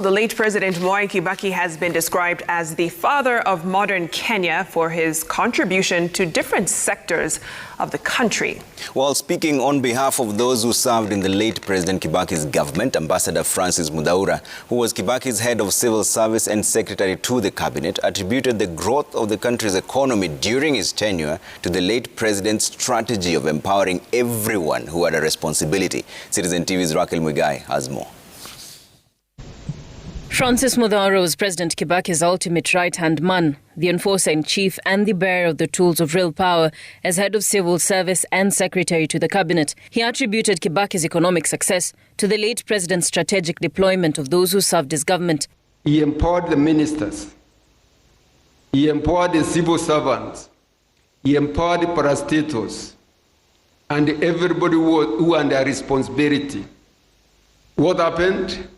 The late President Mwai Kibaki has been described as the father of modern Kenya for his contribution to different sectors of the country. While speaking on behalf of those who served in the late President Kibaki's government, Ambassador Francis Muthaura, who was Kibaki's head of civil service and secretary to the cabinet, attributed the growth of the country's economy during his tenure to the late president's strategy of empowering everyone who had a responsibility. Citizen TV's Raquel Mwigai has more. Francis Muthaura was President Kibaki's ultimate right-hand man, the enforcer-in-chief and the bearer of the tools of real power as head of civil service and secretary to the cabinet. He attributed Kibaki's economic success to the late president's strategic deployment of those who served his government. He empowered the ministers. He empowered the civil servants. He empowered the parastatals and everybody who had a responsibility. What happened?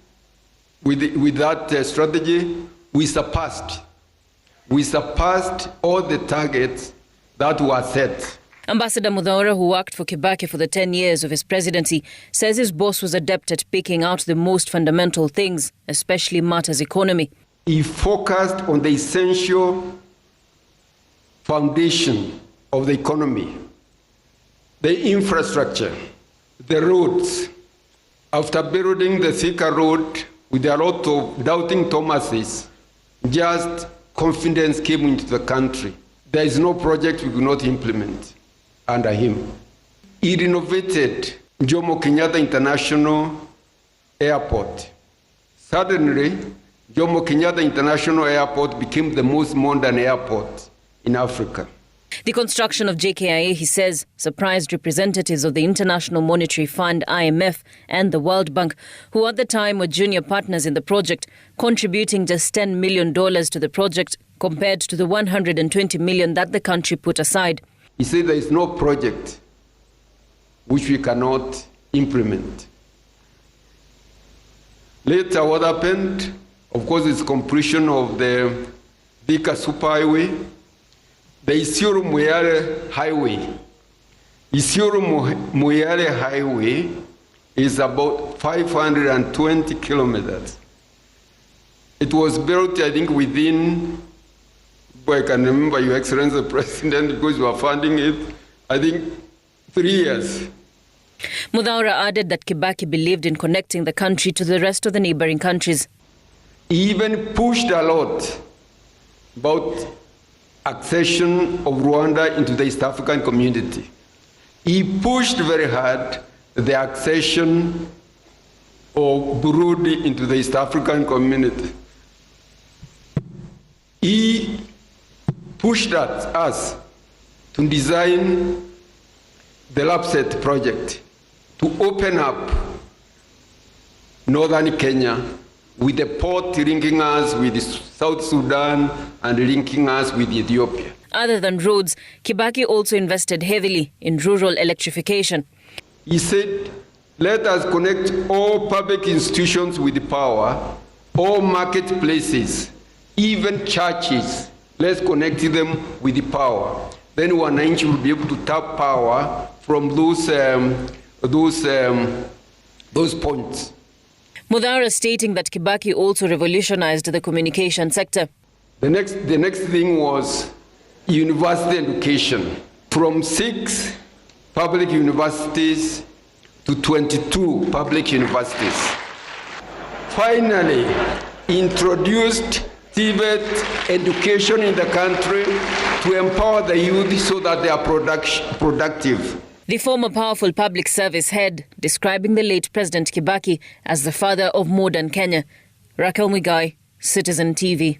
With that strategy, we surpassed all the targets that were set. Ambassador Muthaura, who worked for Kibaki for the 10 years of his presidency, says his boss was adept at picking out the most fundamental things, especially matters economy. He focused on the essential foundation of the economy, the infrastructure, the roads. After building the Thika road, with a lot of doubting Thomases, just confidence came into the country. There is no project we could not implement under him. He renovated Jomo Kenyatta International Airport. Suddenly, Jomo Kenyatta International Airport became the most modern airport in Africa. The construction of JKIA, he says, surprised representatives of the International Monetary Fund, IMF, and the World Bank, who at the time were junior partners in the project, contributing just $10 million to the project compared to the $120 million that the country put aside. He said there is no project which we cannot implement. Later, what happened? Of course, it's completion of the Thika Superhighway. The Isiolo-Moyale Highway. Isiolo-Moyale Highway is about 520 kilometers. It was built, I think, within, I can remember, Your Excellency the President, because you are funding it, I think, 3 years. Muthaura added that Kibaki believed in connecting the country to the rest of the neighboring countries. He even pushed a lot about accession of Rwanda into the East African community. He pushed very hard the accession of Burundi into the East African community. He pushed us to design the LAPSET project to open up northern Kenya with the port linking us with South Sudan and linking us with Ethiopia. Other than roads, Kibaki also invested heavily in rural electrification. He said, let us connect all public institutions with the power, all marketplaces, even churches. Let's connect them with the power. Then wananchi will be able to tap power from those points. Muthaura stating that Kibaki also revolutionized the communication sector. The next thing was university education. From 6 public universities to 22 public universities. Finally, introduced civic education in the country to empower the youth so that they are productive. The former powerful public service head describing the late President Kibaki as the father of modern Kenya. Raquel Mwigai, Citizen TV.